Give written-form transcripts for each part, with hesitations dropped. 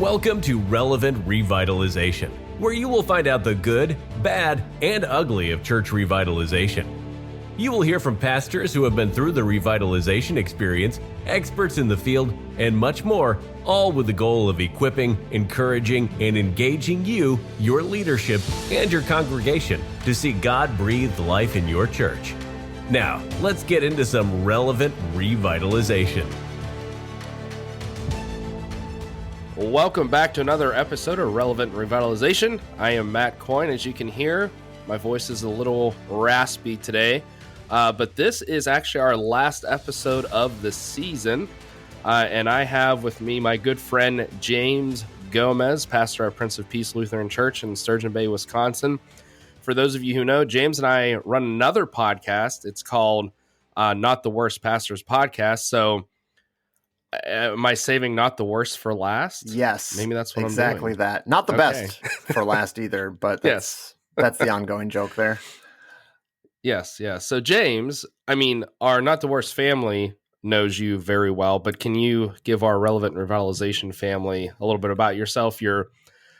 Welcome to Relevant Revitalization, where you will find out the good, bad, and ugly of church revitalization. You will hear from pastors who have been through the revitalization experience, experts in the field, and much more, all with the goal of equipping, encouraging, and engaging you, your leadership, and your congregation to see God breathe life in your church. Now, let's get into some relevant revitalization. Welcome back to another episode of Relevant Revitalization. I am Matt Coyne. As you can hear, my voice is a little raspy today, but this is actually our last episode of the season, and I have with me my good friend James Gomez, pastor at Prince of Peace Lutheran Church in Sturgeon Bay, Wisconsin. For those of you who know, James and I run another podcast. It's called Not the Worst Pastors Podcast, so am I saving not the worst for last? Yes. Maybe that's what exactly I'm doing. That. Not the best for last either, but that's the ongoing joke there. Yes. So James, our Not the Worst family knows you very well, but can you give our Relevant Revitalization family a little bit about yourself,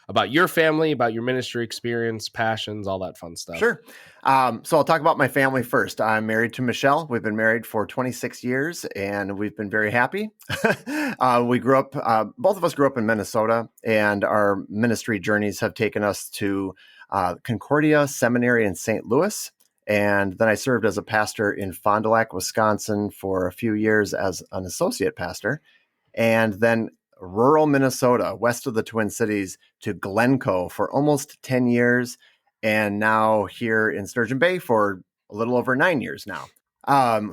about your family, about your ministry experience, passions, all that fun stuff? Sure. So I'll talk about my family first. I'm married to Michelle. We've been married for 26 years, and we've been very happy. We grew up, both of us grew up in Minnesota, and our ministry journeys have taken us to Concordia Seminary in St. Louis. And then I served as a pastor in Fond du Lac, Wisconsin for a few years as an associate pastor. And then rural Minnesota, west of the Twin Cities, to Glencoe for almost 10 years. And now here in Sturgeon Bay for a little over 9 years now.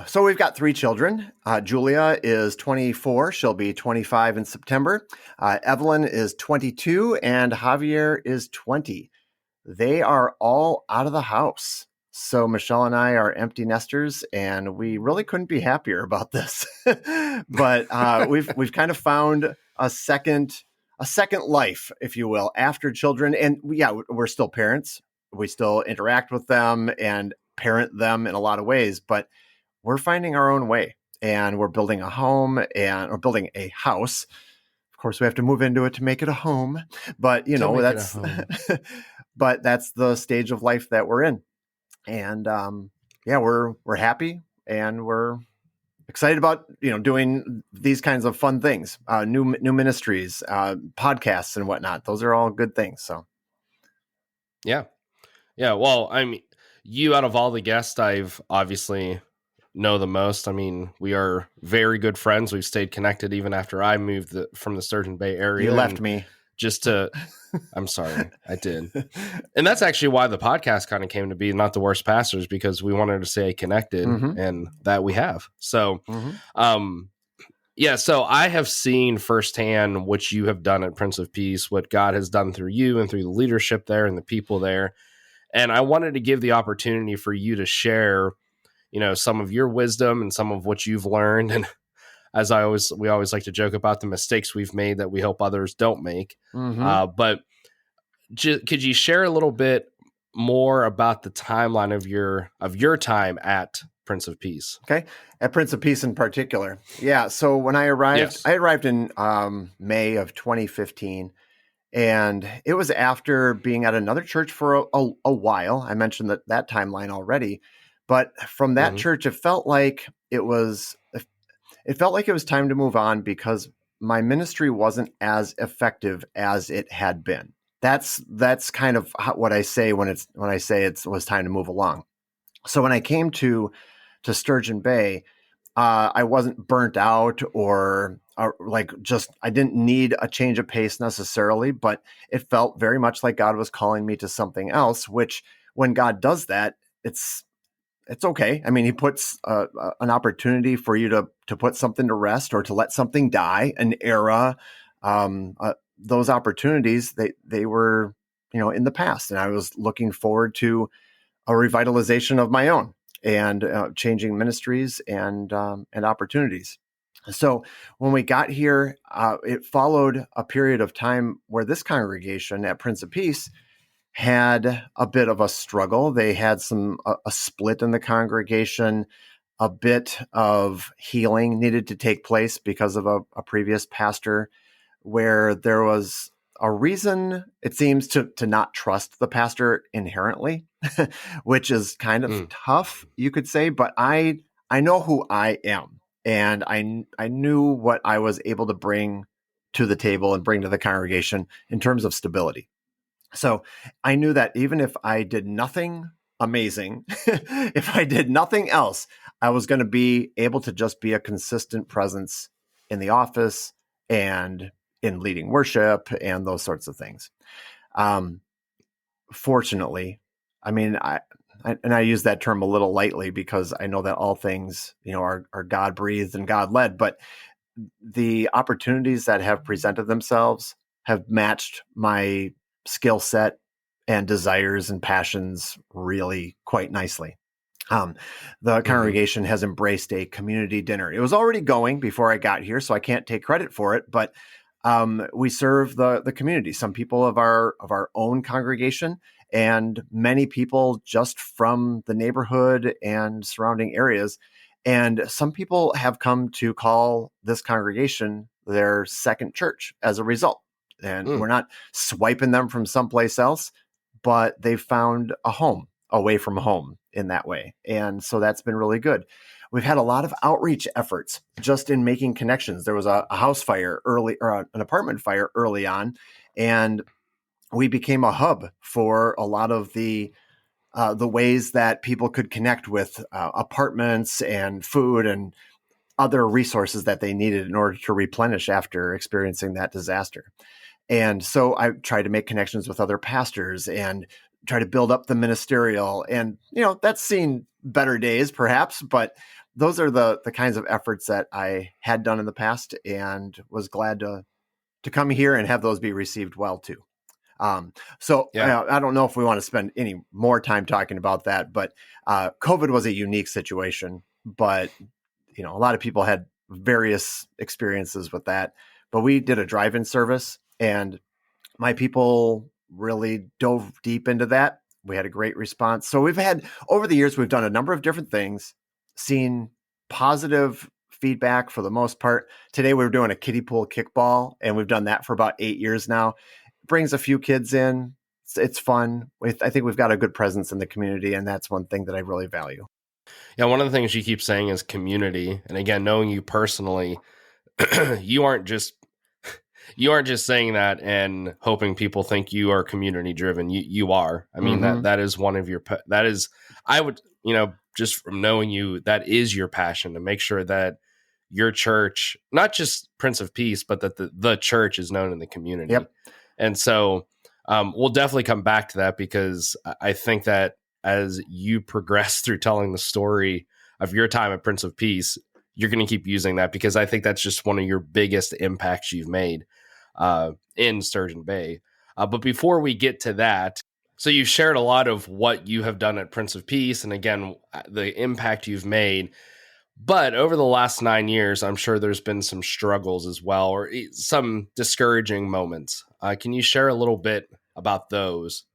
So we've got 3 children. Julia is 24. She'll be 25 in September. Evelyn is 22 and Javier is 20. They are all out of the house. So Michelle and I are empty nesters, and we really couldn't be happier about this. But we've kind of found a second life, if you will, after children. And we're still parents. We still interact with them and parent them in a lot of ways, but we're finding our own way, and we're building a home or building a house. Of course, we have to move into it to make it a home, but but that's the stage of life that we're in. And we're happy, and we're excited about doing these kinds of fun things, new ministries, podcasts, and whatnot. Those are all good things. So, yeah. Well, you out of all the guests I've obviously know the most. We are very good friends. We've stayed connected even after I moved from the Sturgeon Bay area. You left me. I'm sorry, I did. And that's actually why the podcast kind of came to be, Not the Worst Pastors, because we wanted to stay connected, and that we have. So, so I have seen firsthand what you have done at Prince of Peace, what God has done through you and through the leadership there and the people there. And I wanted to give the opportunity for you to share, some of your wisdom and some of what you've learned. And as we always like to joke about the mistakes we've made that we hope others don't make. But could you share a little bit more about the timeline of your time at Prince of Peace? Okay, at Prince of Peace in particular. Yeah. So when I arrived, I arrived in May of 2015, and it was after being at another church for a while. I mentioned that timeline already, but from that church, it felt like it was time to move on because my ministry wasn't as effective as it had been. That's kind of what I say when I say it was time to move along. So when I came to Sturgeon Bay, I wasn't burnt out or I didn't need a change of pace necessarily, but it felt very much like God was calling me to something else, which when God does that, it's okay. He puts an opportunity for you to put something to rest or to let something die, an era. Those opportunities, they were, in the past, and I was looking forward to a revitalization of my own and changing ministries and opportunities. So when we got here, it followed a period of time where this congregation at Prince of Peace had a bit of a struggle. They had a split in the congregation. A bit of healing needed to take place because of a previous pastor where there was a reason, it seems, to not trust the pastor inherently, which is kind of tough, you could say. But I know who I am, and I knew what I was able to bring to the table and bring to the congregation in terms of stability. So I knew that even if I did nothing amazing, if I did nothing else, I was going to be able to just be a consistent presence in the office and in leading worship and those sorts of things. Fortunately, I mean, I use that term a little lightly because I know that all things, are God breathed and God led, but the opportunities that have presented themselves have matched my skill set and desires and passions really quite nicely. The congregation has embraced a community dinner. It was already going before I got here, so I can't take credit for it, but we serve the community, some people of our own congregation, and many people just from the neighborhood and surrounding areas. And some people have come to call this congregation their second church as a result. And we're not swiping them from someplace else, but they've found a home away from home in that way. And so that's been really good. We've had a lot of outreach efforts just in making connections. There was a house fire early, or an apartment fire early on, and we became a hub for a lot of the ways that people could connect with apartments and food and other resources that they needed in order to replenish after experiencing that disaster. And so I tried to make connections with other pastors and try to build up the ministerial. And, that's seen better days perhaps, but those are the kinds of efforts that I had done in the past and was glad to come here and have those be received well too. I don't know if we want to spend any more time talking about that, but COVID was a unique situation, but a lot of people had various experiences with that. But we did a drive-in service, and my people really dove deep into that. We had a great response. So over the years, we've done a number of different things, seen positive feedback for the most part. Today, we're doing a kiddie pool kickball, and we've done that for about 8 years now. It brings a few kids in. It's fun. I think we've got a good presence in the community, and that's one thing that I really value. Yeah, one of the things you keep saying is community. And again, knowing you personally, you aren't just saying that and hoping people think you are community driven. You are. I mean, that is one of your, I would, just from knowing you, that is your passion, to make sure that your church, not just Prince of Peace, but that the church is known in the community. Yep. And so we'll definitely come back to that, because I think that as you progress through telling the story of your time at Prince of Peace, you're going to keep using that, because I think that's just one of your biggest impacts you've made in Sturgeon Bay. But before we get to that, so you've shared a lot of what you have done at Prince of Peace, and again, the impact you've made. But over the last 9 years, I'm sure there's been some struggles as well, or some discouraging moments. Can you share a little bit about those?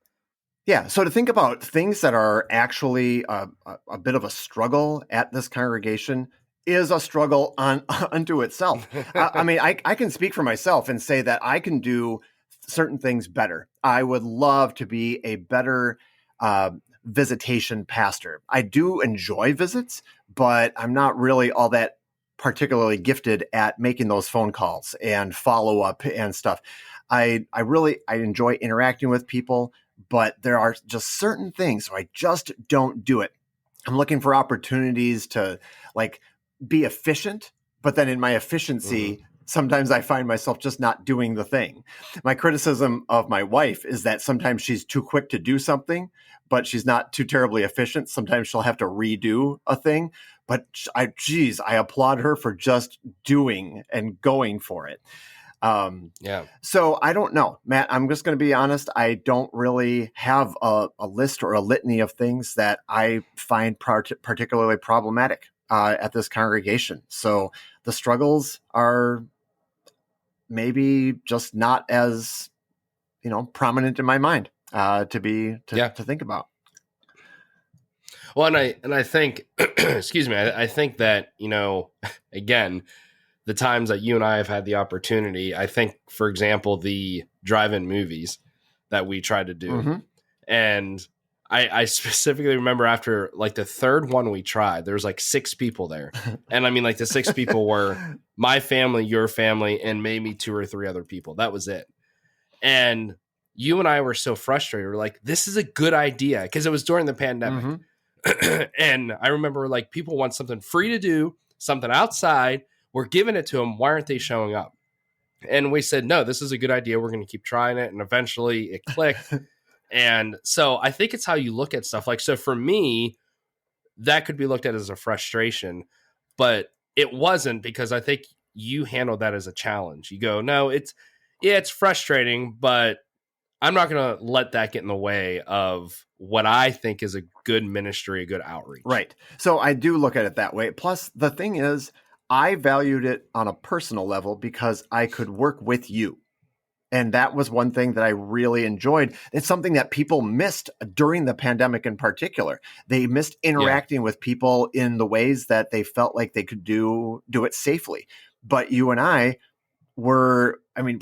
Yeah. So to think about things that are actually a bit of a struggle at this congregation is a struggle unto itself. I mean, I can speak for myself and say that I can do certain things better. I would love to be a better visitation pastor. I do enjoy visits, but I'm not really all that particularly gifted at making those phone calls and follow up and stuff. I enjoy interacting with people, but there are just certain things where I just don't do it. I'm looking for opportunities to be efficient, but then in my efficiency, sometimes I find myself just not doing the thing. My criticism of my wife is that sometimes she's too quick to do something, but she's not too terribly efficient. Sometimes she'll have to redo a thing, but I applaud her for just doing and going for it. So I don't know, Matt, I'm just going to be honest. I don't really have a list or a litany of things that I find particularly problematic at this congregation. So the struggles are maybe just not as, prominent in my mind to think about. Well, and I think, excuse me, I think that, again, the times that you and I have had the opportunity, I think, for example, the drive-in movies that we tried to do. Mm-hmm. And I specifically remember after like the third one we tried, there was like 6 people there. And I mean, like the 6 people were my family, your family, and maybe 2 or 3 other people. That was it. And you and I were so frustrated. We're like, this is a good idea. Because it was during the pandemic. Mm-hmm. And I remember like people want something free to do, something outside. We're giving it to them. Why aren't they showing up? And we said, no, this is a good idea. We're going to keep trying it. And eventually it clicked. And so I think it's how you look at stuff. Like, so for me, that could be looked at as a frustration, but it wasn't, because I think you handled that as a challenge. You go, no, it's frustrating, but I'm not going to let that get in the way of what I think is a good ministry, a good outreach. Right. So I do look at it that way. Plus, the thing is, I valued it on a personal level because I could work with you. And that was one thing that I really enjoyed. It's something that people missed during the pandemic in particular. They missed interacting with people in the ways that they felt like they could do it safely. But you and I were, I mean,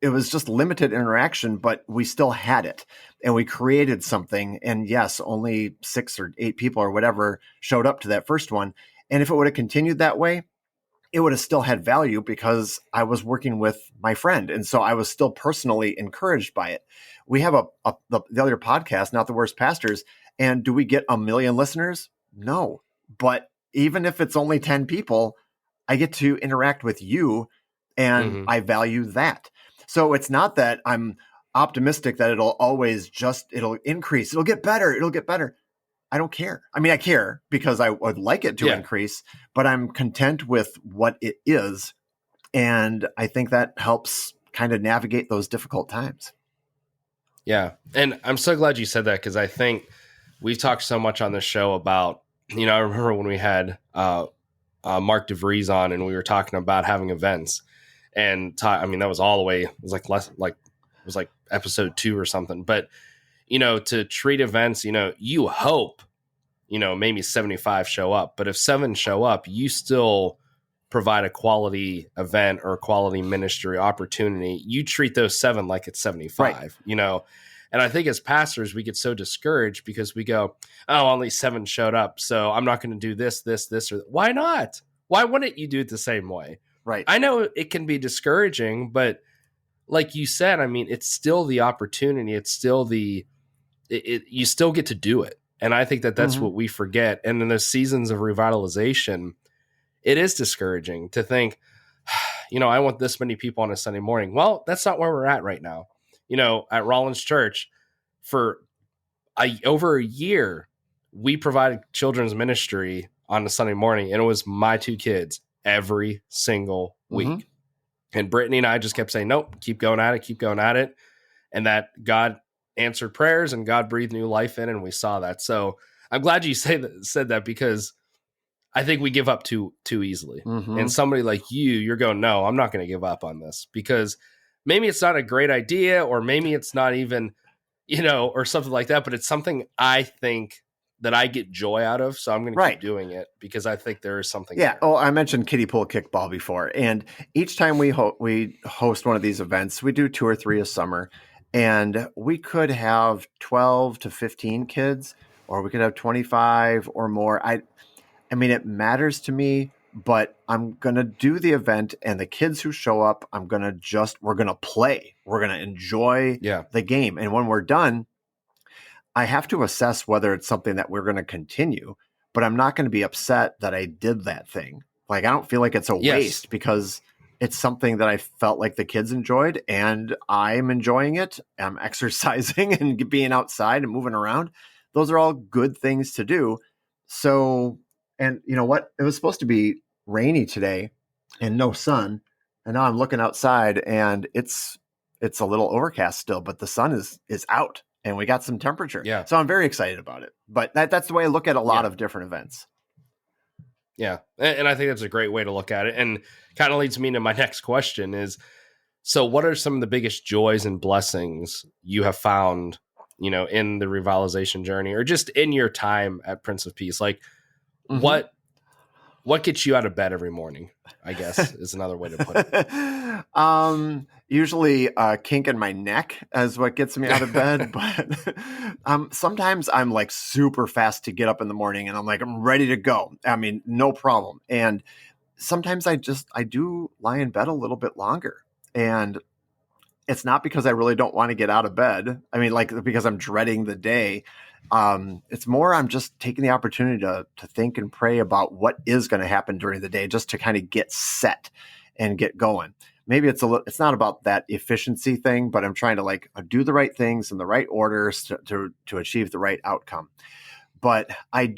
it was just limited interaction, but we still had it. And we created something. And yes, only 6 or 8 people or whatever showed up to that first one. And if it would have continued that way, it would have still had value because I was working with my friend. And so I was still personally encouraged by it. We have the other podcast, Not the Worst Pastors. And do we get 1 million listeners? No. But even if it's only 10 people, I get to interact with you, and I value that. So it's not that I'm optimistic that it'll increase. It'll get better. I don't care. I mean, I care because I would like it to increase, but I'm content with what it is. And I think that helps kind of navigate those difficult times. Yeah. And I'm so glad you said that, because I think we've talked so much on this show about, I remember when we had Mark DeVries on and we were talking about having events, and that was all the way, it was like episode 2 or something. But to treat events, you hope, maybe 75 show up, but if 7 show up, you still provide a quality event or a quality ministry opportunity. You treat those 7 like it's 75, right. And I think as pastors, we get so discouraged because we go, oh, only 7 showed up, so I'm not going to do this, or why not? Why wouldn't you do it the same way? Right. I know it can be discouraging, but like you said, I mean, it's still the opportunity. It's still you still get to do it. And I think that's what we forget. And in the seasons of revitalization, it is discouraging to think, I want this many people on a Sunday morning. Well, that's not where we're at right now. At Rollins Church, for over a year, we provided children's ministry on a Sunday morning, and it was my 2 kids every single week. And Brittany and I just kept saying, nope, keep going at it. And that God answered prayers and God breathed new life in, and we saw that. So I'm glad you said that, because I think we give up too easily. And somebody like you're going, no, I'm not going to give up on this, because maybe it's not a great idea, or maybe it's not even, or something like that, but it's something I think that I get joy out of. So I'm going to keep doing it, because I think there is something. Yeah. There. Oh, I mentioned kiddie pool kickball before. And each time we host one of these events, we do 2 or 3 a summer, and we could have 12 to 15 kids, or we could have 25 or more. I mean, it matters to me, but I'm going to do the event, and the kids who show up, we're going to play. We're going to enjoy the game. And when we're done, I have to assess whether it's something that we're going to continue, but I'm not going to be upset that I did that thing. Like, I don't feel like it's a waste, because it's something that I felt like the kids enjoyed, and I'm enjoying it. I'm exercising and being outside and moving around. Those are all good things to do. So, and you know what? It was supposed to be rainy today and no sun. And now I'm looking outside, and it's a little overcast still, but the sun is out, and we got some temperature. Yeah. So I'm very excited about it. But that's the way I look at a lot of different events. Yeah. And I think that's a great way to look at it. And kind of leads me to my next question is, so what are some of the biggest joys and blessings you have found, in the revitalization journey, or just in your time at Prince of Peace? Like what what gets you out of bed every morning, I guess is another way to put it. Usually a kink in my neck is what gets me out of bed. But sometimes I'm like super fast to get up in the morning and I'm ready to go. I mean, no problem. And sometimes I do lie in bed a little bit longer. And it's not because I really don't want to get out of bed. I mean, because I'm dreading the day. It's more I'm just taking the opportunity to think and pray about what is going to happen during the day, just to kind of get set and get going. Maybe it's not about that efficiency thing, but I'm trying to do the right things in the right orders to achieve the right outcome. But I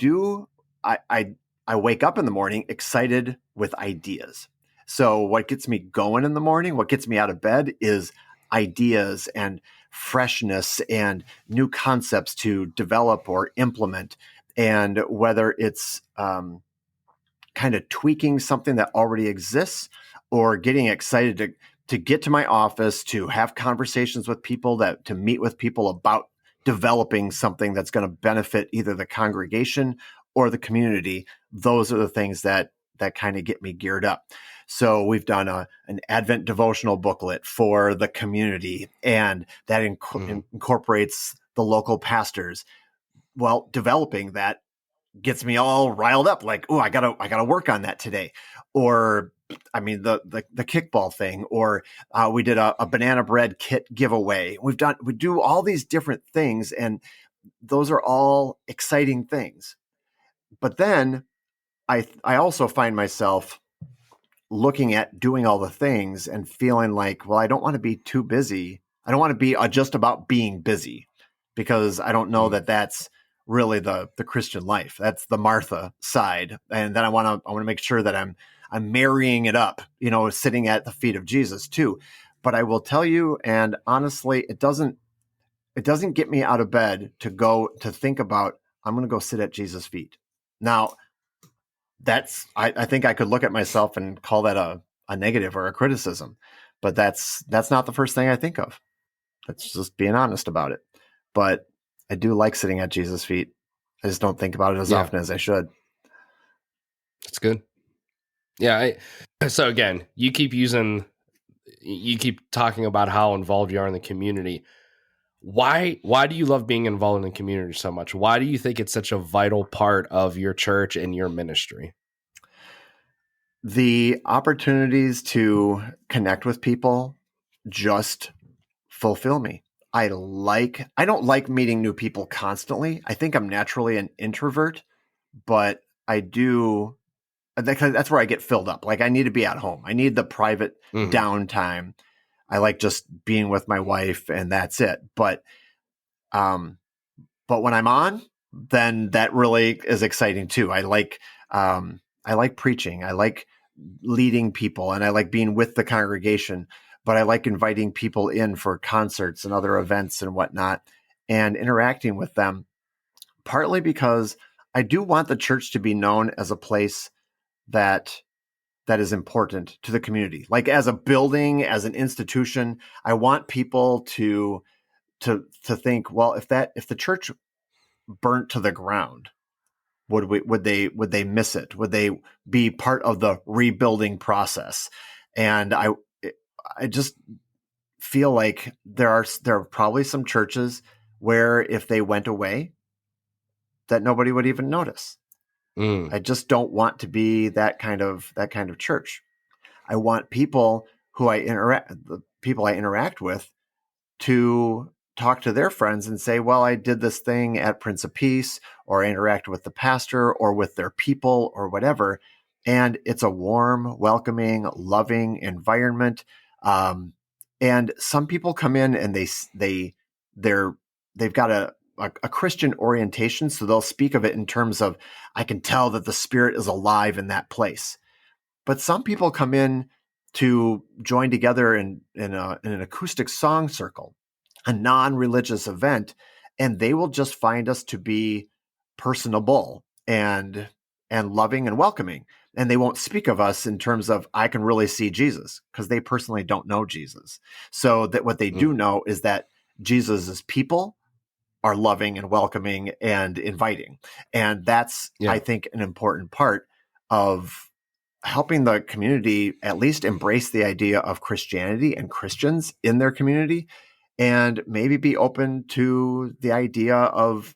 wake up in the morning excited with ideas. So what gets me going in the morning, what gets me out of bed is ideas and freshness and new concepts to develop or implement. And whether it's kind of tweaking something that already exists or getting excited to get to my office, to have conversations with people, to meet with people about developing something that's going to benefit either the congregation or the community. Those are the things that kind of get me geared up. So we've done an Advent devotional booklet for the community, and that incorporates the local pastors. Well, developing that gets me all riled up. I gotta work on that today. Or, I mean, the kickball thing, or we did a banana bread kit giveaway. We do all these different things, and those are all exciting things. But then I also find myself looking at doing all the things and feeling like, well, I don't want to be too busy. I don't want to be just about being busy, because I don't know that that's really the Christian life. That's the Martha side. And then I want to make sure that I'm marrying it up, sitting at the feet of Jesus too. But I will tell you, and honestly, it doesn't get me out of bed to think about, I'm going to go sit at Jesus' feet. Now, I think I could look at myself and call that a negative or a criticism, but that's not the first thing I think of. That's just being honest about it. But I do like sitting at Jesus' feet. I just don't think about it as often as I should. That's good. Yeah. So again, you keep talking about how involved you are in the community. Why do you love being involved in the community so much? Why do you think it's such a vital part of your church and your ministry? The opportunities to connect with people just fulfill me. I don't like meeting new people constantly. I think I'm naturally an introvert, but I do. That's where I get filled up. I need to be at home. I need the private downtime. I like just being with my wife, and that's it. But when I'm on, then that really is exciting too. I like preaching. I like leading people, and I like being with the congregation. But I like inviting people in for concerts and other events and whatnot, and interacting with them. Partly because I do want the church to be known as a place that is important to the community. As a building, as an institution, I want people to think, well, if the church burnt to the ground, would they miss it? Would they be part of the rebuilding process? And I just feel like there are probably some churches where if they went away, that nobody would even notice. I just don't want to be that kind of church. I want people the people I interact with to talk to their friends and say, well, I did this thing at Prince of Peace, or I interact with the pastor or with their people or whatever. And it's a warm, welcoming, loving environment. And some people come in and they've got a Christian orientation. So they'll speak of it in terms of, I can tell that the Spirit is alive in that place. But some people come in to join together in an acoustic song circle, a non-religious event, and they will just find us to be personable and loving and welcoming. And they won't speak of us in terms of, I can really see Jesus, because they personally don't know Jesus. So that what they do know is that Jesus' people are loving and welcoming and inviting. And that's, I think, an important part of helping the community at least embrace the idea of Christianity and Christians in their community, and maybe be open to the idea of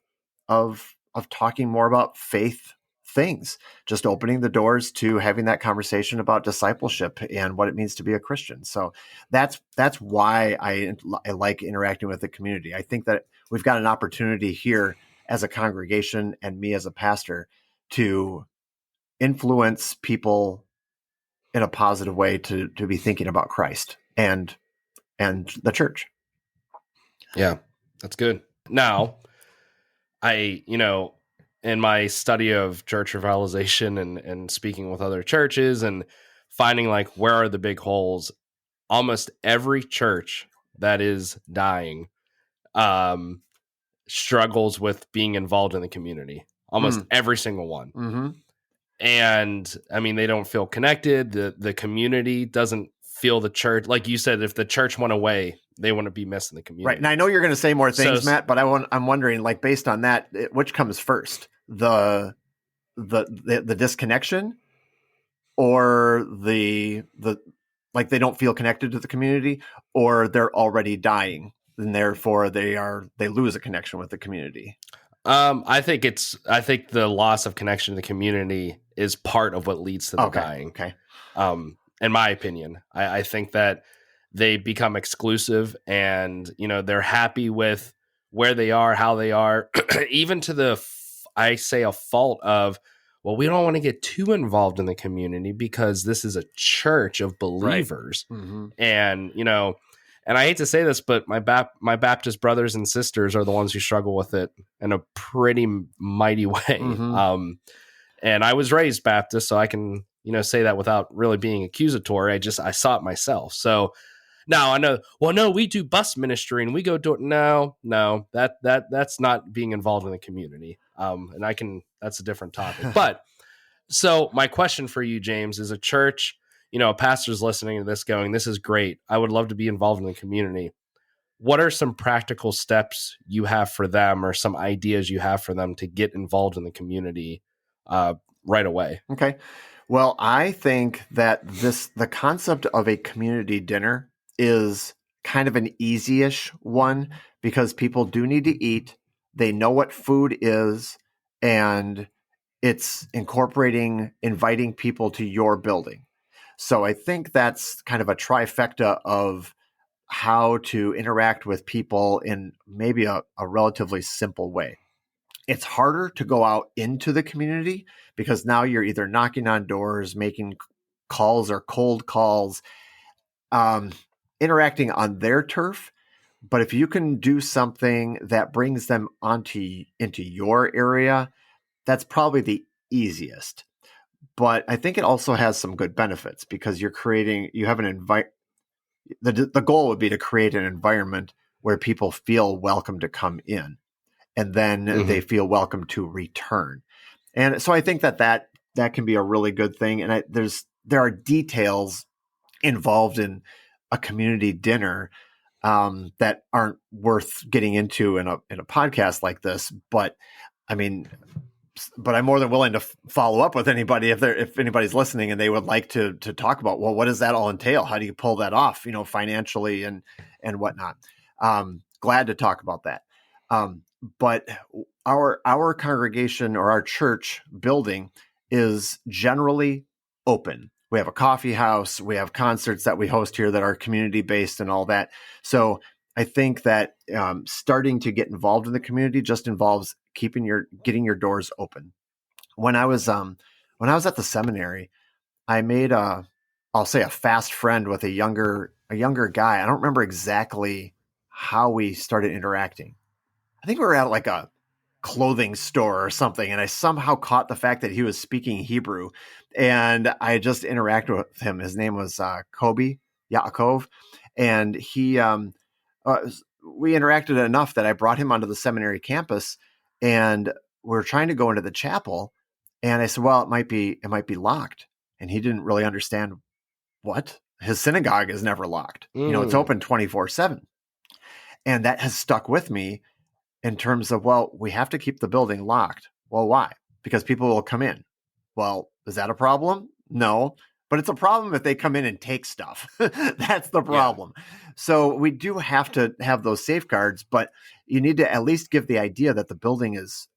talking more about faith things, just opening the doors to having that conversation about discipleship and what it means to be a Christian. So that's why I like interacting with the community. I think that we've got an opportunity here as a congregation and me as a pastor to influence people in a positive way to be thinking about Christ and the church. Yeah, that's good. Now, in my study of church revitalization and speaking with other churches and finding like where are the big holes, almost every church that is dying struggles with being involved in the community. Almost every single one. Mm-hmm. And I mean, they don't feel connected. The community doesn't feel the church. Like you said, if the church went away, they wouldn't be missing the community. Right. And I know you're going to say more things, Matt, but I'm wondering, like, based on that, which comes first, the disconnection, or the like they don't feel connected to the community, or they're already dying and therefore they lose a connection with the community? I think the loss of connection to the community is part of what leads to the dying. Okay. In my opinion, I think that they become exclusive and, they're happy with where they are, how they are, even to a fault of, well, we don't want to get too involved in the community because this is a church of believers. Right. Mm-hmm. And, and I hate to say this, but my Baptist brothers and sisters are the ones who struggle with it in a pretty mighty way. Mm-hmm. And I was raised Baptist, so I can, say that without really being accusatory. I saw it myself. So now I know, well, no, we do bus ministry and we go do it. No, that's not being involved in the community. And that's a different topic. But so my question for you, James, is a church, a pastor's listening to this going, this is great. I would love to be involved in the community. What are some practical steps you have for them, or some ideas you have for them to get involved in the community right away? Okay. Well, I think that the concept of a community dinner is kind of an easy-ish one, because people do need to eat. They know what food is, and it's inviting people to your building. So I think that's kind of a trifecta of how to interact with people in maybe a relatively simple way. It's harder to go out into the community because now you're either knocking on doors, making calls or cold calls, interacting on their turf. But if you can do something that brings them into your area, that's probably the easiest. But I think it also has some good benefits, because you have the goal would be to create an environment where people feel welcome to come in, and then they feel welcome to return. And so I think that can be a really good thing. And there are details involved in a community dinner that aren't worth getting into in a podcast like this. But I mean, I'm more than willing to follow up with anybody if anybody's listening and they would like to talk about, well, what does that all entail? How do you pull that off, financially and whatnot? Glad to talk about that. But our congregation or our church building is generally open. We have a coffee house. We have concerts that we host here that are community based and all that. So I think that starting to get involved in the community just involves getting your doors open. When I was at the seminary, I made I'll say a fast friend with a younger guy. I don't remember exactly how we started interacting. I think we were at like a clothing store or something, and I somehow caught the fact that he was speaking Hebrew, and I just interacted with him. His name was Kobe Yaakov, and he we interacted enough that I brought him onto the seminary campus, and we're trying to go into the chapel, and I said, well, it might be locked, and he didn't really understand what. His synagogue is never locked. It's open 24/7, and that has stuck with me. In terms of, well, we have to keep the building locked. Well, why? Because people will come in. Well, Is that a problem? No, but it's a problem if they come in and take stuff. That's the problem. Yeah. So we do have to have those safeguards, but you need to at least give the idea that the building is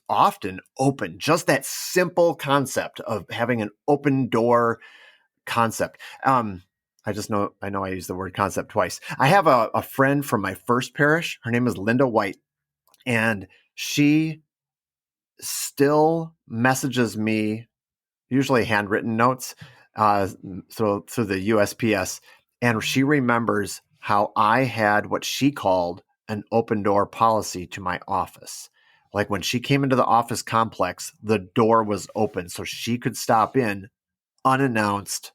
often open. Just that simple concept of having an open door concept. I know I used the word concept twice. I have a friend from my first parish. Her name is Linda White, and she still messages me, usually handwritten notes, through the USPS. And she remembers how I had what she called an open door policy to my office. Like when she came into the office complex, the door was open so she could stop in unannounced,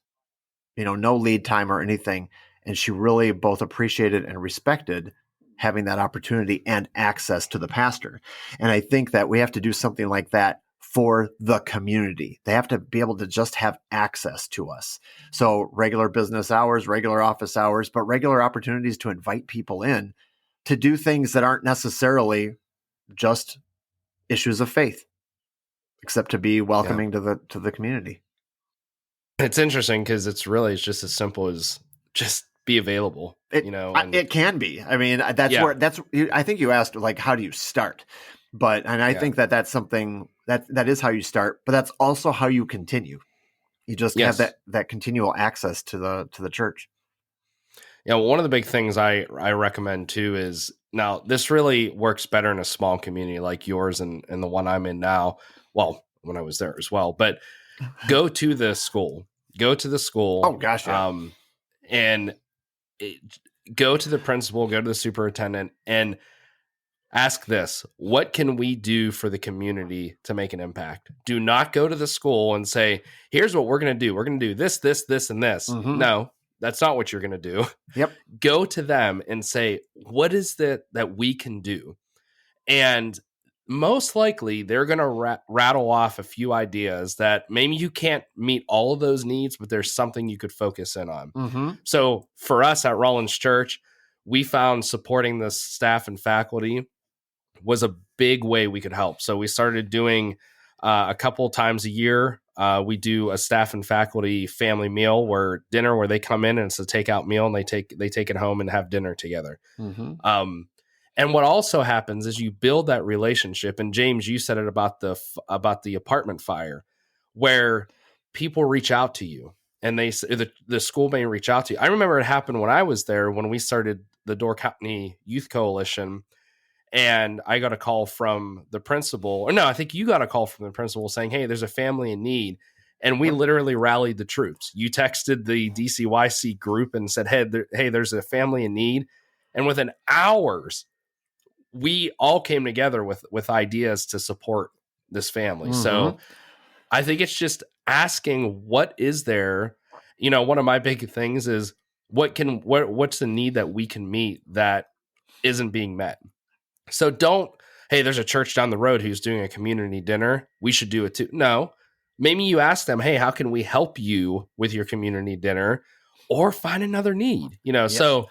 no lead time or anything. And she really both appreciated and respected having that opportunity and access to the pastor. And I think that we have to do something like that for the community. They have to be able to just have access to us. So regular business hours, regular office hours, but regular opportunities to invite people in to do things that aren't necessarily just issues of faith, except to be welcoming to the community. It's interesting because it's just as simple as just be available. It can be. I mean, I think you asked, like, how do you start? I think that's something that is how you start, but that's also how you continue. You just have that continual access to the church. Yeah. Well, one of the big things I recommend too is, now this really works better in a small community like yours and the one I'm in now. Well, when I was there as well, but go to the school. Oh gosh. Yeah. Go to the principal, go to the superintendent, and ask this: what can we do for the community to make an impact? Do not go to the school and say, here's what we're going to do. We're going to do this, this, this, and this. Mm-hmm. No, that's not what you're going to do. Yep. Go to them and say, what is that we can do? And most likely they're going to rattle off a few ideas that maybe you can't meet all of those needs, but there's something you could focus in on. Mm-hmm. So for us at Rollins Church, we found supporting the staff and faculty was a big way we could help. So we started doing a couple times a year. We do a staff and faculty family meal where they come in and it's a takeout meal and they take it home and have dinner together. Mm-hmm. And what also happens is you build that relationship. And James, you said it about the apartment fire, where people reach out to you and the school may reach out to you. I remember it happened when I was there, when we started the Door County Youth Coalition, and I got a call from the principal, or no, I think you got a call from the principal saying, hey, there's a family in need. And we literally rallied the troops. You texted the DCYC group and said, hey, there's a family in need. And within hours, we all came together with ideas to support this family. Mm-hmm. So I think it's just asking, what is there? One of my big things is what's the need that we can meet that isn't being met? So hey, there's a church down the road who's doing a community dinner, we should do it too. No, maybe you ask them, hey, how can we help you with your community dinner, or find another need? Yes. So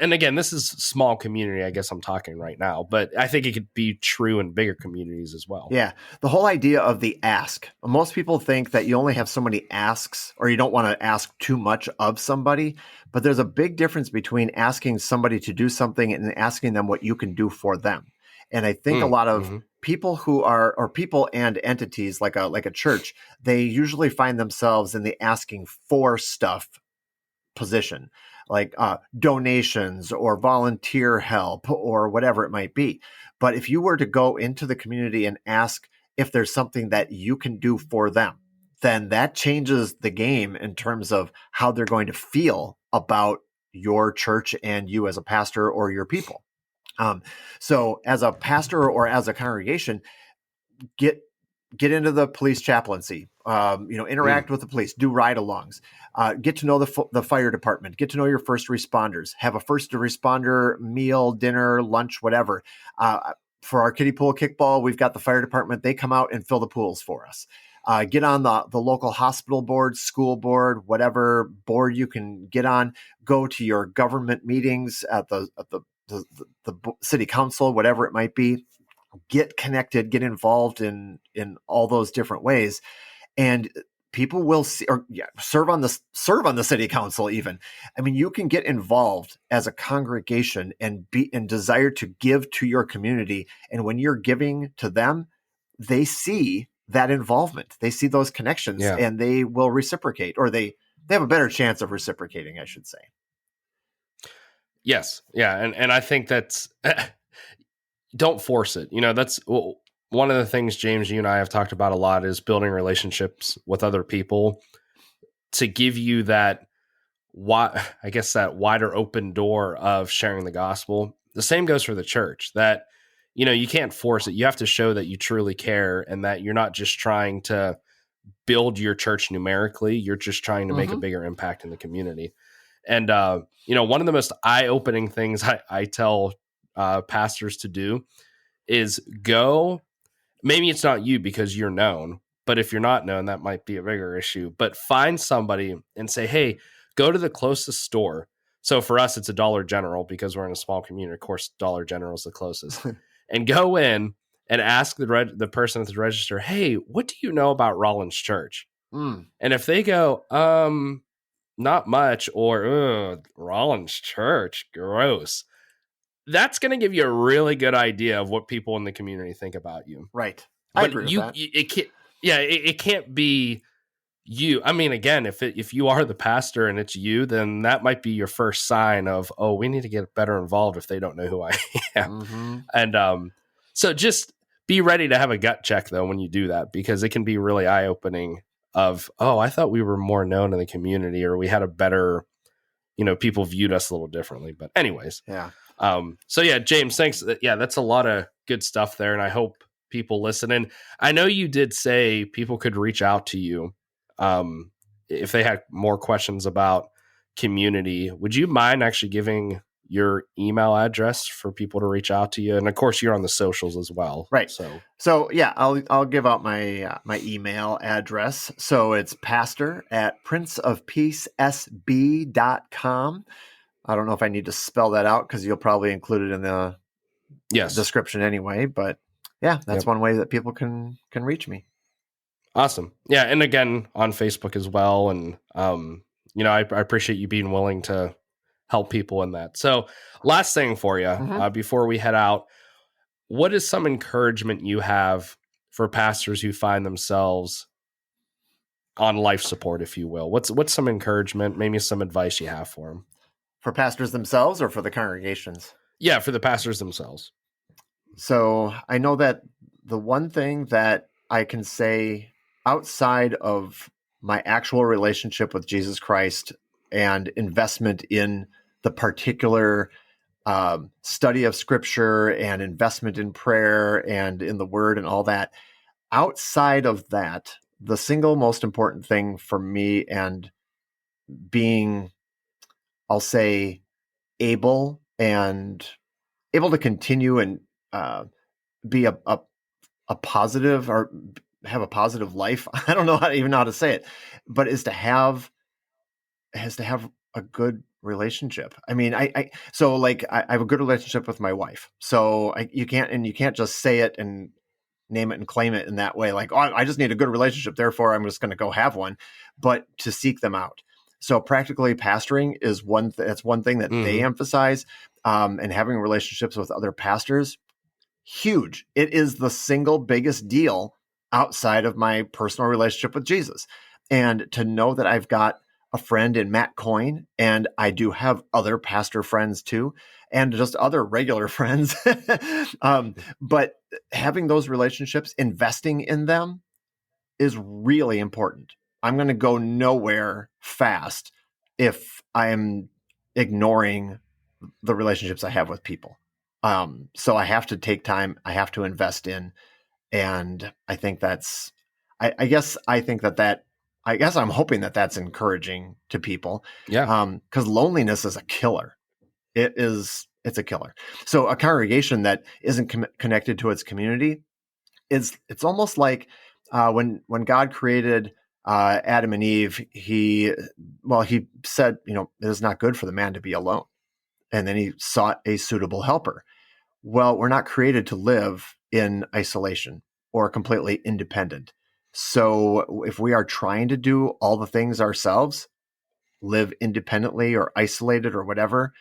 and again, this is small community, I guess I'm talking right now, but I think it could be true in bigger communities as well. Yeah. The whole idea of the ask. Most people think that you only have so many asks, or you don't want to ask too much of somebody, but there's a big difference between asking somebody to do something and asking them what you can do for them. And I think a lot of people or people and entities like a church, they usually find themselves in the asking for stuff position, like donations or volunteer help or whatever it might be. But if you were to go into the community and ask if there's something that you can do for them, then that changes the game in terms of how they're going to feel about your church and you as a pastor or your people. So as a pastor or as a congregation, get into the police chaplaincy, interact with the police, do ride-alongs, get to know the fire department, get to know your first responders, have a first responder meal, dinner, lunch, whatever. For our kiddie pool kickball, we've got the fire department. They come out and fill the pools for us. Get on the local hospital board, school board, whatever board you can get on. Go to your government meetings at the city council, whatever it might be. get connected, get involved in all those different ways. And people will see, or serve on the city council even. I mean, you can get involved as a congregation and desire to give to your community. And when you're giving to them, they see that involvement. They see those connections, and they will reciprocate, or they have a better chance of reciprocating, I should say. Yes. Yeah. And I think that's, don't force it. That's one of the things, James, you and I have talked about a lot, is building relationships with other people to give you that, that wider open door of sharing the gospel. The same goes for the church, that, you can't force it. You have to show that you truly care, and that you're not just trying to build your church numerically. You're just trying to make a bigger impact in the community. And, one of the most eye-opening things I tell pastors to do is go. Maybe it's not you because you're known, but if you're not known, that might be a bigger issue. But find somebody and say, hey, go to the closest store. So for us, it's a Dollar General because we're in a small community. Of course, Dollar General is the closest. And go in and ask the person at the register, hey, what do you know about Rollins Church? And if they go, not much, or Rollins Church, gross, that's going to give you a really good idea of what people in the community think about you. Right. I agree with that. It can't be you. I mean, again, if you are the pastor and it's you, then that might be your first sign of, oh, we need to get better involved if they don't know who I am. And so just be ready to have a gut check, though, when you do that, because it can be really eye-opening of, oh, I thought we were more known in the community, or we had a better, people viewed us a little differently. But anyways. Yeah. So yeah, James, thanks. Yeah, that's a lot of good stuff there. And I hope people listen. And I know you did say people could reach out to you if they had more questions about community. Would you mind actually giving your email address for people to reach out to you? And of course, you're on the socials as well. Right. So yeah, I'll give out my email address. So it's pastor@princeofpeacesb.com. I don't know if I need to spell that out because you'll probably include it in the description anyway. But yeah, that's one way that people can reach me. Awesome. Yeah. And again, on Facebook as well. And, I appreciate you being willing to help people in that. So last thing for you, before we head out, what is some encouragement you have for pastors who find themselves on life support, if you will? What's some encouragement, maybe some advice you have for them? For pastors themselves or for the congregations? Yeah, for the pastors themselves. So I know that the one thing that I can say outside of my actual relationship with Jesus Christ and investment in the particular study of Scripture and investment in prayer and in the Word and all that, outside of that, the single most important thing for me and being, I'll say, able to continue and be a positive, or have a positive life. I don't know how to say it, but is to have a good relationship. I mean, I have a good relationship with my wife. So you can't just say it and name it and claim it in that way. Like, oh, I just need a good relationship, therefore I'm just going to go have one, but to seek them out. So practically pastoring is that's one thing that they emphasize, and having relationships with other pastors, huge. It is the single biggest deal outside of my personal relationship with Jesus. And to know that I've got a friend in Matt Coyne, and I do have other pastor friends too, and just other regular friends. But having those relationships, investing in them is really important. I'm going to go nowhere fast if I am ignoring the relationships I have with people. So I have to take time. I have to invest in, and I think that's, I guess I'm hoping that that's encouraging to people. Yeah. Because loneliness is a killer. It's a killer. So a congregation that isn't connected to its community, it's almost like when God created Adam and Eve, he said, it is not good for the man to be alone. And then he sought a suitable helper. Well, we're not created to live in isolation or completely independent. So if we are trying to do all the things ourselves, live independently or isolated or whatever,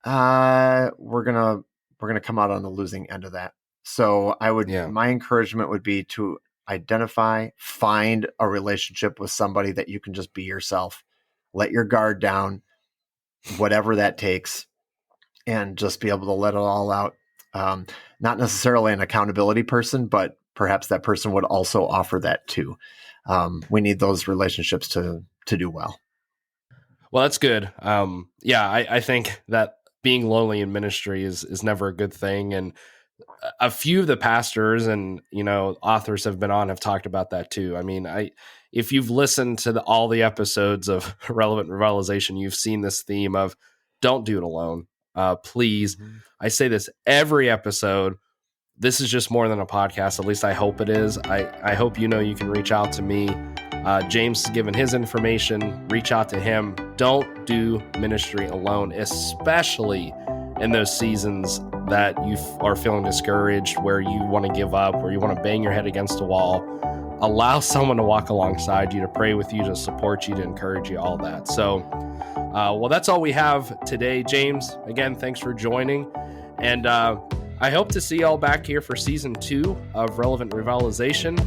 we're gonna come out on the losing end of that. So my encouragement would be to identify, find a relationship with somebody that you can just be yourself, let your guard down, whatever that takes, and just be able to let it all out. Not necessarily an accountability person, but perhaps that person would also offer that too. We need those relationships to do well. Well, that's good. I think that being lonely in ministry is never a good thing. And a few of the pastors and, authors have talked about that too. I mean, if you've listened to all the episodes of Relevant Revitalization, you've seen this theme of don't do it alone. Please. Mm-hmm. I say this every episode. This is just more than a podcast. At least I hope it is. I hope you can reach out to me. James has given his information. Reach out to him. Don't do ministry alone, especially in those seasons that you are feeling discouraged, where you want to give up, where you want to bang your head against a wall. Allow someone to walk alongside you, to pray with you, to support you, to encourage you, all that. So, that's all we have today. James, again, thanks for joining. And I hope to see y'all back here for season 2 of Relevant Revitalization.